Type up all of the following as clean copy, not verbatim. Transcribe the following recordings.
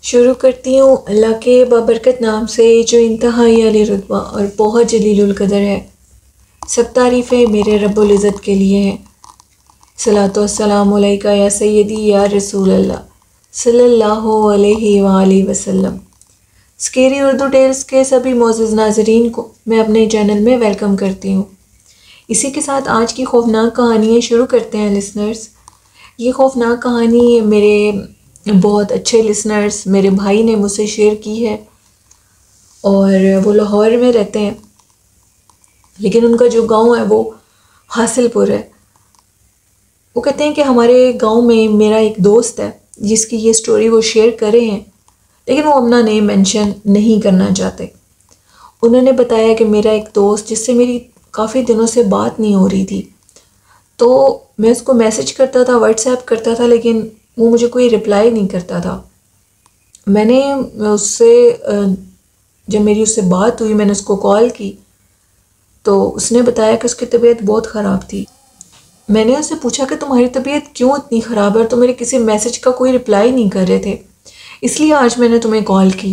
शुरू करती हूँ अल्लाह के बाबरकत नाम से जो इंतहाई अली रुतबा और बहुत जलीलुल कदर है। सब तारीफ़ें मेरे रब्बुल इज़्ज़त के लिए हैं। सलातो वस्सलामु अलैका या सय्यदी या रसूल अल्लाह सल्लल्लाहु अलैहि वालैहि वसल्लम। स्केरी उर्दू टेल्स के सभी मोअज़्ज़ज़ नाज़रीन को मैं अपने चैनल में वेलकम करती हूँ। इसी के साथ आज की खौफनाक कहानियाँ शुरू करते हैं लिसनर्स। ये खौफनाक कहानी मेरे बहुत अच्छे लिसनर्स मेरे भाई ने मुझसे शेयर की है और वो लाहौर में रहते हैं, लेकिन उनका जो गांव है वो हासिलपुर है। वो कहते हैं कि हमारे गांव में मेरा एक दोस्त है जिसकी ये स्टोरी वो शेयर कर रहे हैं, लेकिन वो अपना नेम मेंशन नहीं करना चाहते। उन्होंने बताया कि मेरा एक दोस्त जिससे मेरी काफ़ी दिनों से बात नहीं हो रही थी, तो मैं उसको मैसेज करता था, व्हाट्सएप करता था, लेकिन वो मुझे कोई रिप्लाई नहीं करता था। मैंने उससे जब मेरी उससे बात हुई, मैंने उसको कॉल की तो उसने बताया कि उसकी तबीयत बहुत ख़राब थी। मैंने उससे पूछा कि तुम्हारी तबीयत क्यों इतनी ख़राब है और तुम मेरे किसी मैसेज का कोई रिप्लाई नहीं कर रहे थे, इसलिए आज मैंने तुम्हें कॉल की।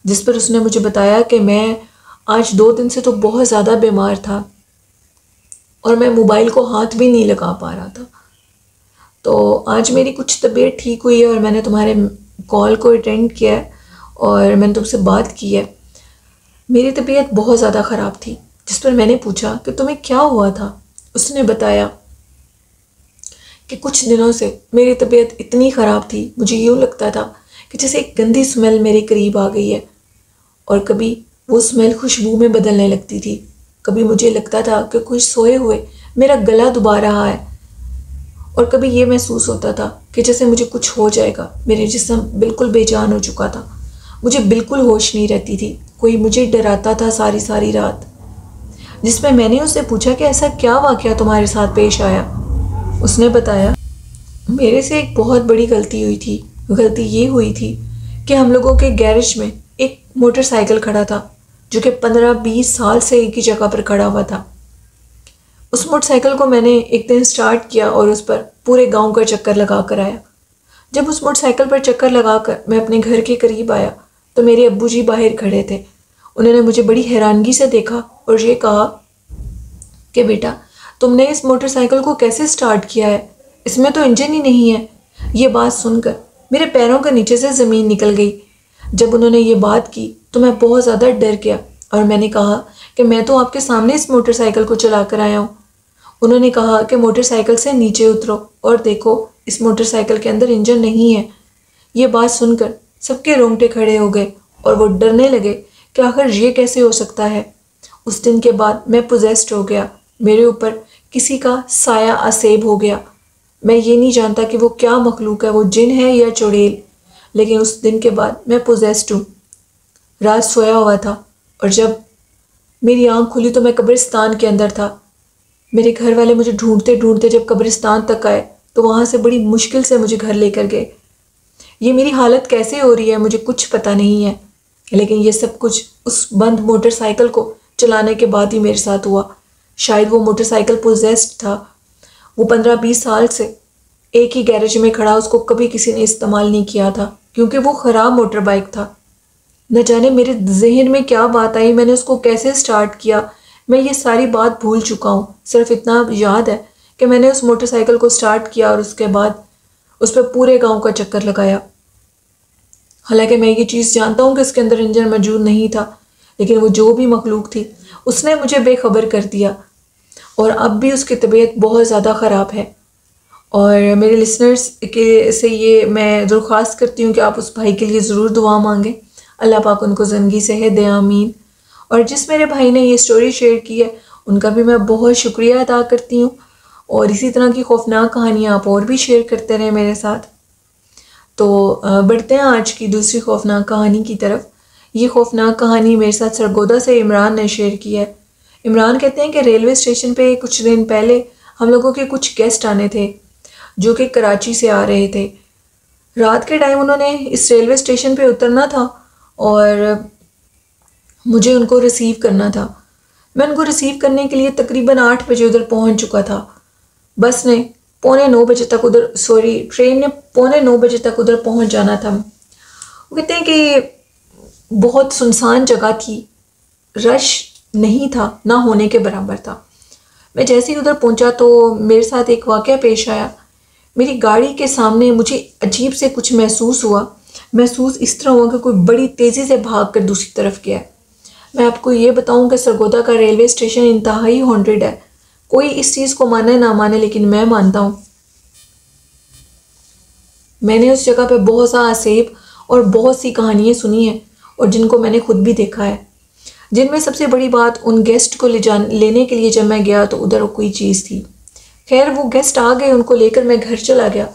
जिस पर उसने मुझे बताया कि मैं आज 2 दिन से तो बहुत ज़्यादा बीमार था और मैं मोबाइल को हाथ भी नहीं लगा पा रहा था। तो आज मेरी कुछ तबीयत ठीक हुई है और मैंने तुम्हारे कॉल को अटेंड किया है और मैंने तुमसे बात की है। मेरी तबीयत बहुत ज़्यादा ख़राब थी। जिस पर मैंने पूछा कि तुम्हें क्या हुआ था। उसने बताया कि कुछ दिनों से मेरी तबीयत इतनी ख़राब थी, मुझे यूँ लगता था कि जैसे एक गंदी स्मेल मेरे करीब आ गई है और कभी वो स्मेल खुशबू में बदलने लगती थी। कभी मुझे लगता था कि कुछ सोए हुए मेरा गला दुबा रहा है और कभी ये महसूस होता था कि जैसे मुझे कुछ हो जाएगा। मेरे जिस्म बिल्कुल बेजान हो चुका था, मुझे बिल्कुल होश नहीं रहती थी, कोई मुझे डराता था सारी सारी रात। जिसमें मैंने उससे पूछा कि ऐसा क्या वाक़या तुम्हारे साथ पेश आया। उसने बताया मेरे से एक बहुत बड़ी गलती हुई थी। गलती ये हुई थी कि हम लोगों के गैरेज में एक मोटरसाइकिल खड़ा था जो कि 15-20 साल से एक ही जगह पर खड़ा हुआ था। उस मोटरसाइकिल को मैंने एक दिन स्टार्ट किया और उस पर पूरे गांव का चक्कर लगा कर आया। जब उस मोटरसाइकिल पर चक्कर लगाकर मैं अपने घर के करीब आया तो मेरे अब्बू जी बाहर खड़े थे। उन्होंने मुझे बड़ी हैरानगी से देखा और ये कहा कि बेटा, तुमने इस मोटरसाइकिल को कैसे स्टार्ट किया है, इसमें तो इंजन ही नहीं है। ये बात सुनकर मेरे पैरों के नीचे से ज़मीन निकल गई। जब उन्होंने ये बात की तो मैं बहुत ज़्यादा डर गया और मैंने कहा कि मैं तो आपके सामने इस मोटरसाइकिल को चला कर आया हूँ। उन्होंने कहा कि मोटरसाइकिल से नीचे उतरो और देखो, इस मोटरसाइकिल के अंदर इंजन नहीं है। ये बात सुनकर सबके रोंगटे खड़े हो गए और वो डरने लगे कि आखिर ये कैसे हो सकता है। उस दिन के बाद मैं पोजेस्ड हो गया, मेरे ऊपर किसी का साया आसेब हो गया। मैं ये नहीं जानता कि वो क्या मखलूक है, वो जिन है या चुड़ैल, लेकिन उस दिन के बाद मैं पोजेस्ड हूँ। रात सोया हुआ था और जब मेरी आँख खुली तो मैं कब्रिस्तान के अंदर था। मेरे घर वाले मुझे ढूंढते ढूंढते जब कब्रिस्तान तक आए तो वहाँ से बड़ी मुश्किल से मुझे घर लेकर गए। ये मेरी हालत कैसे हो रही है मुझे कुछ पता नहीं है, लेकिन ये सब कुछ उस बंद मोटरसाइकिल को चलाने के बाद ही मेरे साथ हुआ। शायद वो मोटरसाइकिल पोजेस्ड था। वो 15-20 साल से एक ही गैरेज में खड़ा, उसको कभी किसी ने इस्तेमाल नहीं किया था क्योंकि वो ख़राब मोटर बाइक था। न जाने मेरे जहन में क्या बात आई, मैंने उसको कैसे स्टार्ट किया, मैं ये सारी बात भूल चुका हूँ। सिर्फ इतना याद है कि मैंने उस मोटरसाइकिल को स्टार्ट किया और उसके बाद उस पर पूरे गांव का चक्कर लगाया। हालांकि मैं ये चीज़ जानता हूँ कि इसके अंदर इंजन मौजूद नहीं था, लेकिन वो जो भी मखलूक थी उसने मुझे बेखबर कर दिया और अब भी उसकी तबीयत बहुत ज़्यादा ख़राब है। और मेरे लिसनर्स के से ये मैं दरख्वास्त करती हूँ कि आप उस भाई के लिए ज़रूर दुआ मांगें, अल्लाह पाक उनको ज़िंदगी सेहत दे, आमीन। और जिस मेरे भाई ने ये स्टोरी शेयर की है उनका भी मैं बहुत शुक्रिया अदा करती हूँ और इसी तरह की खौफनाक कहानियाँ आप और भी शेयर करते रहें मेरे साथ। तो बढ़ते हैं आज की दूसरी खौफनाक कहानी की तरफ। ये खौफनाक कहानी मेरे साथ सरगोदा से इमरान ने शेयर की है। इमरान कहते हैं कि रेलवे स्टेशन पे कुछ दिन पहले हम लोगों के कुछ गेस्ट आने थे जो कि कराची से आ रहे थे। रात के टाइम उन्होंने इस रेलवे स्टेशन पे उतरना था और मुझे उनको रिसीव करना था। मैं उनको रिसीव करने के लिए तकरीबन 8 बजे उधर पहुंच चुका था। बस ने ट्रेन ने 8:45 बजे तक उधर पहुंच जाना था। वो कहते हैं कि बहुत सुनसान जगह थी, रश नहीं था, ना होने के बराबर था। मैं जैसे ही उधर पहुंचा तो मेरे साथ एक वाक़या पेश आया। मेरी गाड़ी के सामने मुझे अजीब से कुछ महसूस हुआ। महसूस इस तरह हुआ कि कोई बड़ी तेज़ी से भाग कर दूसरी तरफ गया है। मैं आपको ये बताऊं कि सरगोदा का रेलवे स्टेशन इंतहाई हॉन्टेड है। कोई इस चीज़ को माने ना माने, लेकिन मैं मानता हूँ। मैंने उस जगह पे बहुत सा असेब और बहुत सी कहानियाँ सुनी हैं और जिनको मैंने खुद भी देखा है। जिनमें सबसे बड़ी बात, उन गेस्ट को लेने के लिए जब मैं गया तो उधर कोई चीज़ थी। खैर वो गेस्ट आ गए, उनको लेकर मैं घर चला गया।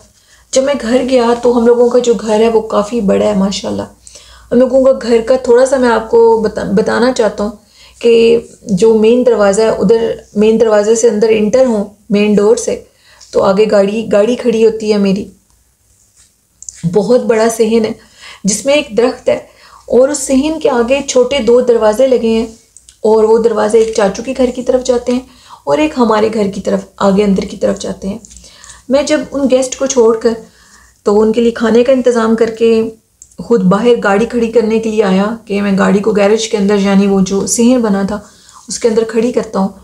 जब मैं घर गया तो हम लोगों का जो घर है वो काफ़ी बड़ा है माशाल्लाह। हम लोगों का घर का थोड़ा सा मैं आपको बताना चाहता हूँ कि जो मेन दरवाज़ा है, उधर मेन दरवाजे से अंदर इंटर हों मेन डोर से, तो आगे गाड़ी खड़ी होती है मेरी। बहुत बड़ा सहन है जिसमें एक दरख्त है और उस सहन के आगे छोटे 2 दरवाजे लगे हैं और वो दरवाजे एक चाचू के घर की तरफ जाते हैं और एक हमारे घर की तरफ आगे अंदर की तरफ जाते हैं। मैं जब उन गेस्ट को छोड़कर तो उनके लिए खाने का इंतज़ाम करके खुद बाहर गाड़ी खड़ी करने के लिए आया कि मैं गाड़ी को गैरेज के अंदर, यानी वो जो सहन बना था उसके अंदर खड़ी करता हूँ,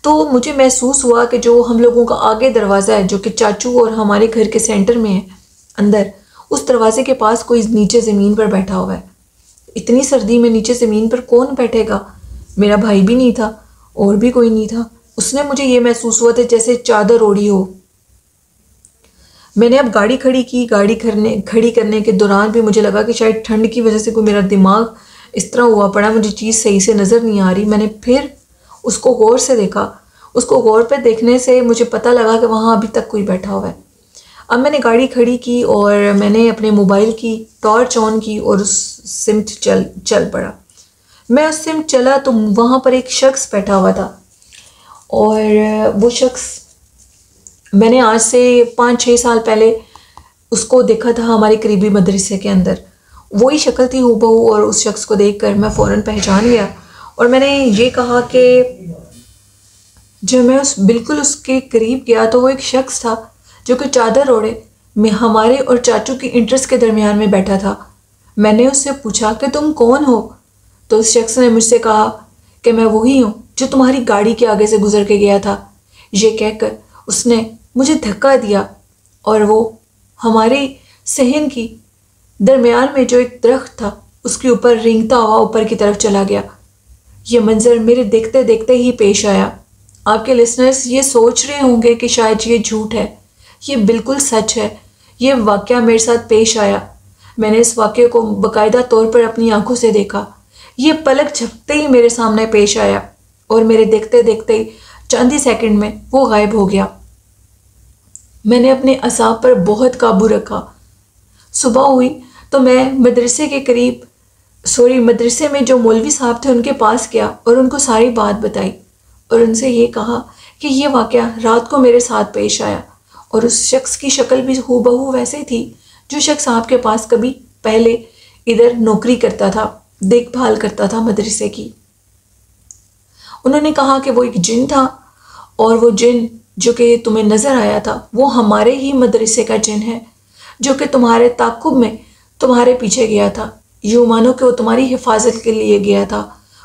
तो मुझे महसूस हुआ कि जो हम लोगों का आगे दरवाज़ा है जो कि चाचू और हमारे घर के सेंटर में है अंदर, उस दरवाजे के पास कोई नीचे ज़मीन पर बैठा हुआ है। इतनी सर्दी में नीचे ज़मीन पर कौन बैठेगा? मेरा भाई भी नहीं था और भी कोई नहीं था। उसने मुझे ये महसूस हुआ था जैसे चादर ओढ़ी हो। मैंने अब गाड़ी खड़ी करने के दौरान भी मुझे लगा कि शायद ठंड की वजह से कोई मेरा दिमाग इस तरह हुआ पड़ा, मुझे चीज़ सही से नज़र नहीं आ रही। मैंने फिर उसको गौर से देखा। उसको गौर पे देखने से मुझे पता लगा कि वहाँ अभी तक कोई बैठा हुआ है। अब मैंने गाड़ी खड़ी की और मैंने अपने मोबाइल की टॉर्च ऑन की और उस सिमत चल पड़ा। मैं उस सिमत चला तो वहाँ पर एक शख्स बैठा हुआ था और वो शख्स मैंने आज से 5-6 साल पहले उसको देखा था हमारे करीबी मदरसे के अंदर। वही शक्ल थी हूबहू और उस शख्स को देखकर मैं फ़ौरन पहचान गया और मैंने ये कहा कि जब मैं बिल्कुल उसके करीब गया तो वो एक शख्स था जो कि चादर ओढ़े मैं हमारे और चाचू की इंटरेस्ट के दरमियान में बैठा था। मैंने उससे पूछा कि तुम कौन हो? तो उस शख्स ने मुझसे कहा कि मैं वही हूँ जो तुम्हारी गाड़ी के आगे से गुजर के गया था। ये कहकर उसने मुझे धक्का दिया और वो हमारे सहन की दरमियान में जो एक दरख्त था उसके ऊपर रेंगता हुआ ऊपर की तरफ चला गया। ये मंजर मेरे देखते देखते ही पेश आया। आपके लिसनर्स ये सोच रहे होंगे कि शायद ये झूठ है। ये बिल्कुल सच है। ये वाक़या मेरे साथ पेश आया। मैंने इस वाक़े को बाकायदा तौर पर अपनी आंखों से देखा। ये पलक झपकते ही मेरे सामने पेश आया और मेरे देखते देखते ही चंद ही सेकंड में वो गायब हो गया। मैंने अपने असाब पर बहुत काबू रखा। सुबह हुई तो मैं मदरसे में जो मौलवी साहब थे उनके पास गया और उनको सारी बात बताई और उनसे ये कहा कि ये वाक़या रात को मेरे साथ पेश आया और उस शख्स की शक्ल भी हूबहू वैसे थी जो शख्स आपके पास कभी पहले इधर नौकरी करता था, देखभाल करता था मदरसे की। उन्होंने कहा कि वो एक जिन था और वो जिन जो कि तुम्हें नज़र आया था वो हमारे ही मदरसे का जिन है जो कि तुम्हारे ताक़ुब में तुम्हारे पीछे गया था। यूँ मानो कि वो तुम्हारी हिफाजत के लिए गया था।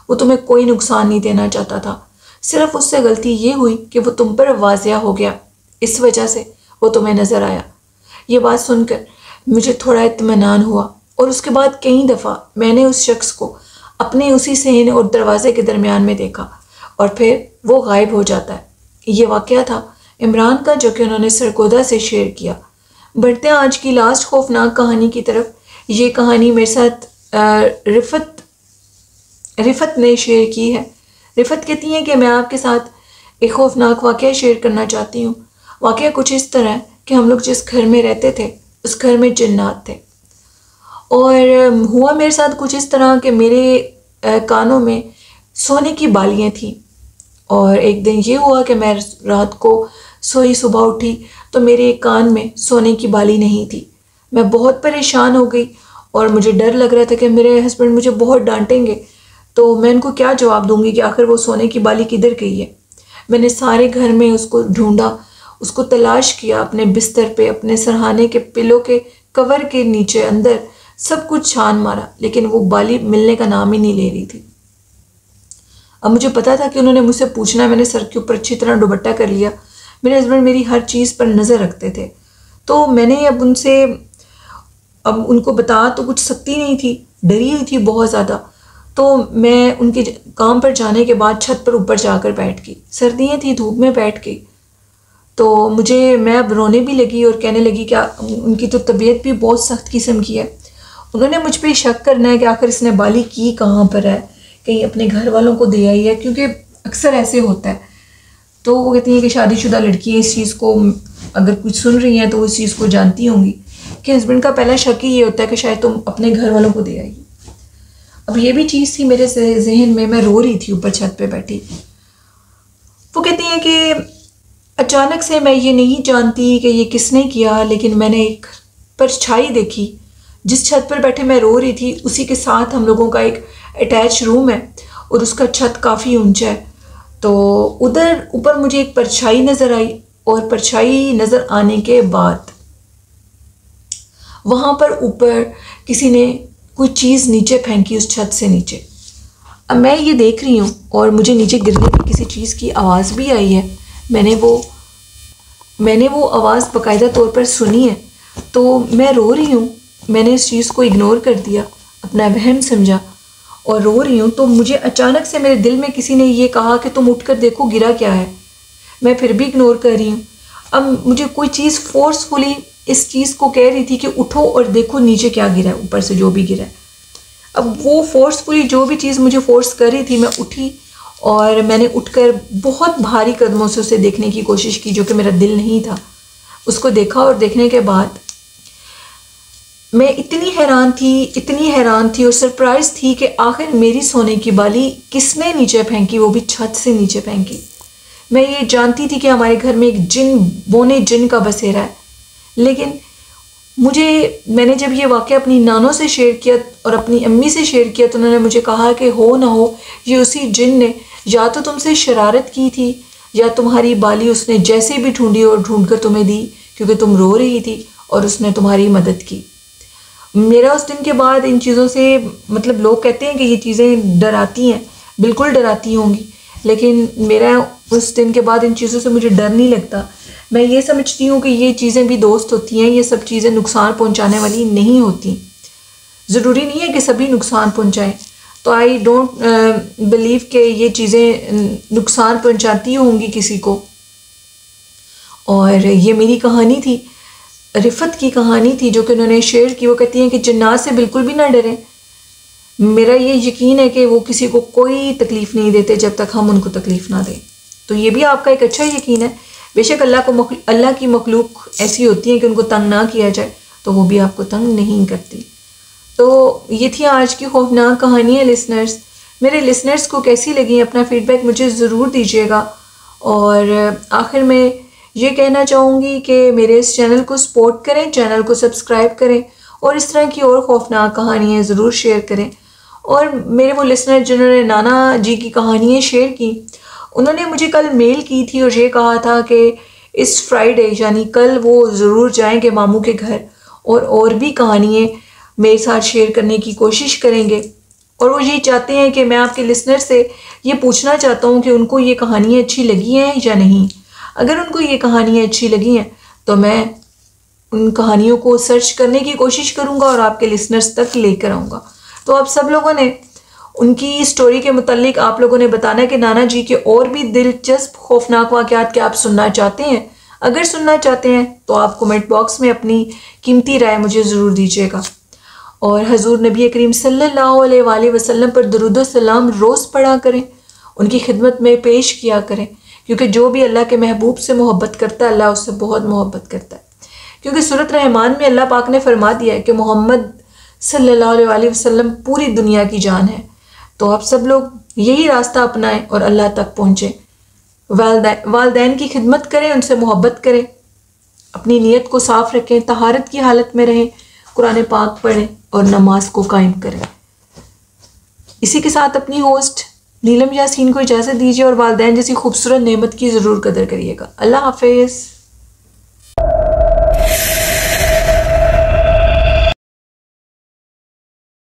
वो तुम्हें कोई नुकसान नहीं देना चाहता था। सिर्फ उससे गलती ये हुई कि वो तुम पर वाज़िया हो गया, इस वजह से वो तुम्हें नज़र आया। ये बात सुनकर मुझे थोड़ा इत्मीनान हुआ और उसके बाद कई दफ़ा मैंने उस शख्स को अपने उसी सहन और दरवाजे के दरमियान में देखा और फिर वो गायब हो जाता है। ये वाक़या था इमरान का जो कि उन्होंने सरगोदा से शेयर किया। बढ़ते हैं आज की लास्ट खौफनाक कहानी की तरफ। ये कहानी मेरे साथ रिफत ने शेयर की है। रिफत कहती हैं कि मैं आपके साथ एक खौफनाक वाक़या शेयर करना चाहती हूँ। वाक़या कुछ इस तरह है कि हम लोग जिस घर में रहते थे उस घर में जिन्नात थे और हुआ मेरे साथ कुछ इस तरह कि मेरे कानों में सोने की बालियाँ थीं और एक दिन ये हुआ कि मैं रात को सोई, सुबह उठी तो मेरे कान में सोने की बाली नहीं थी। मैं बहुत परेशान हो गई और मुझे डर लग रहा था कि मेरे हस्बैंड मुझे बहुत डांटेंगे, तो मैं उनको क्या जवाब दूंगी कि आखिर वो सोने की बाली किधर गई है। मैंने सारे घर में उसको ढूंढा, उसको तलाश किया, अपने बिस्तर पे, अपने सरहाने के पिलो के कवर के नीचे, अंदर सब कुछ छान मारा, लेकिन वो बाली मिलने का नाम ही नहीं ले रही थी। अब मुझे पता था कि उन्होंने मुझसे पूछना है। मैंने सर के ऊपर अच्छी तरह दुपट्टा कर लिया। मेरे हस्बैंड मेरी हर चीज़ पर नज़र रखते थे, तो मैंने अब उनको बता तो कुछ सकती नहीं थी, डरी हुई थी बहुत ज़्यादा। तो मैं उनके काम पर जाने के बाद छत पर ऊपर जाकर बैठ गई। सर्दियाँ थी, धूप में बैठ गई। तो मैं अब रोने भी लगी और कहने लगी कि उनकी तो तबीयत भी बहुत सख्त किस्म की है। उन्होंने मुझ पर शक करना है कि आखिर इसने बाली की कहाँ पर है, कहीं अपने घर वालों को दे आई है, क्योंकि अक्सर ऐसे होता है। तो वो कहती हैं कि शादीशुदा लड़की इस चीज़ को अगर कुछ सुन रही हैं तो वो इस चीज़ को जानती होंगी कि हस्बैंड का पहला शक ही ये होता है कि शायद तुम अपने घर वालों को दे आई। अब ये भी चीज़ थी मेरे जहन में। मैं रो रही थी ऊपर छत पे बैठी। वो कहती हैं कि अचानक से मैं ये नहीं जानती कि ये किसने किया, लेकिन मैंने एक परछाई देखी। जिस छत पर बैठे मैं रो रही थी उसी के साथ हम लोगों का एक अटैच रूम है और उसका छत काफ़ी ऊंचा है। तो उधर ऊपर मुझे एक परछाई नज़र आई और परछाई नज़र आने के बाद वहाँ पर ऊपर किसी ने कोई चीज़ नीचे फेंकी उस छत से नीचे। अब मैं ये देख रही हूँ और मुझे नीचे गिरने की किसी चीज़ की आवाज़ भी आई है। मैंने वो आवाज़ बाकायदा तौर पर सुनी है। तो मैं रो रही हूँ। मैंने इस चीज़ को इग्नोर कर दिया, अपना वहम समझा और रो रही हूँ। तो मुझे अचानक से मेरे दिल में किसी ने ये कहा कि तुम उठकर देखो गिरा क्या है। मैं फिर भी इग्नोर कर रही हूँ। अब मुझे कोई चीज़ फोर्सफुली इस चीज़ को कह रही थी कि उठो और देखो नीचे क्या गिरा है, ऊपर से जो भी गिरा है। अब वो फोर्सफुली जो भी चीज़ मुझे फोर्स कर रही थी, मैं उठी और मैंने उठकर बहुत भारी कदमों से उसे देखने की कोशिश की, जो कि मेरा दिल नहीं था। उसको देखा और देखने के बाद मैं इतनी हैरान थी और सरप्राइज थी कि आखिर मेरी सोने की बाली किसने नीचे फेंकी, वो भी छत से नीचे फेंकी। मैं ये जानती थी कि हमारे घर में एक बोने जिन का बसेरा है, लेकिन मैंने जब ये वाक़या अपनी नानों से शेयर किया और अपनी अम्मी से शेयर किया तो उन्होंने मुझे कहा कि हो ना हो ये उसी जिन ने या तो तुमसे शरारत की थी या तुम्हारी बाली उसने जैसे भी ढूंढी और ढूंढ कर तुम्हें दी, क्योंकि तुम रो रही थी और उसने तुम्हारी मदद की। मेरा उस दिन के बाद इन चीज़ों से मतलब लोग कहते हैं कि ये चीज़ें डराती हैं, बिल्कुल डराती होंगी, लेकिन मेरा उस दिन के बाद इन चीज़ों से मुझे डर नहीं लगता। मैं ये समझती हूँ कि ये चीज़ें भी दोस्त होती हैं, ये सब चीज़ें नुकसान पहुँचाने वाली नहीं होती। ज़रूरी नहीं है कि सभी नुकसान पहुँचाएँ। तो आई डोंट बिलीव कि ये चीज़ें नुकसान पहुँचाती होंगी किसी को। और ये मेरी कहानी थी, रिफ़त की कहानी थी, जो कि उन्होंने शेयर की। वो कहती हैं कि जिन्नात से बिल्कुल भी ना डरें। मेरा ये यकीन है कि वो किसी को कोई तकलीफ़ नहीं देते जब तक हम उनको तकलीफ़ ना दें। तो ये भी आपका एक अच्छा यकीन है। बेशक अल्लाह की मखलूक ऐसी होती है कि उनको तंग ना किया जाए, तो वो भी आपको तंग नहीं करती। तो ये थी आज की खौफनाक कहानी है लिसनर्स। मेरे लिसनर्स को कैसी लगी, अपना फ़ीडबैक मुझे ज़रूर दीजिएगा। और आखिर में ये कहना चाहूँगी कि मेरे इस चैनल को सपोर्ट करें, चैनल को सब्सक्राइब करें और इस तरह की और खौफनाक कहानियाँ ज़रूर शेयर करें। और मेरे वो लिसनर जिन्होंने नाना जी की कहानियाँ शेयर की, उन्होंने मुझे कल मेल की थी और ये कहा था कि इस फ्राइडे यानी कल वो ज़रूर जाएंगे मामू के घर और भी कहानियाँ मेरे साथ शेयर करने की कोशिश करेंगे। और वो ये चाहते हैं कि मैं आपके लिसनर से ये पूछना चाहता हूँ कि उनको ये कहानियाँ अच्छी लगी हैं या नहीं। अगर उनको ये कहानियाँ अच्छी लगी हैं तो मैं उन कहानियों को सर्च करने की कोशिश करूँगा और आपके लिसनर्स तक लेकर आऊँगा। तो आप सब लोगों ने उनकी स्टोरी के मुतालिक आप लोगों ने बताना है कि नाना जी के और भी दिलचस्प खौफनाक वाक़यात क्या आप सुनना चाहते हैं। अगर सुनना चाहते हैं तो आप कमेंट बॉक्स में अपनी कीमती राय मुझे ज़रूर दीजिएगा। और हजूर नबी करीम सल्लल्लाहु अलैहि वसल्लम पर दरूद व सलाम रोज़ पढ़ा करें, उनकी खिदमत में पेश किया करें, क्योंकि जो भी अल्लाह के महबूब से मोहब्बत करता है अल्लाह उससे बहुत मोहब्बत करता है। क्योंकि सूरत रहमान में अल्लाह पाक ने फरमा दिया है कि मोहम्मद सल्लल्लाहु अलैहि वसल्लम पूरी दुनिया की जान है। तो आप सब लोग यही रास्ता अपनाएं और अल्लाह तक पहुँचें। वालदैन की खिदमत करें, उनसे मोहब्बत करें, अपनी नीयत को साफ़ रखें, तहारत की हालत में रहें, कुरान पाक पढ़ें और नमाज को कायम करें। इसी के साथ अपनी होस्ट नीलम यासीन को इजाज़त दीजिए और वालदैन जैसी खूबसूरत नेमत की ज़रूर कदर करिएगा। अल्लाह हाफिज़।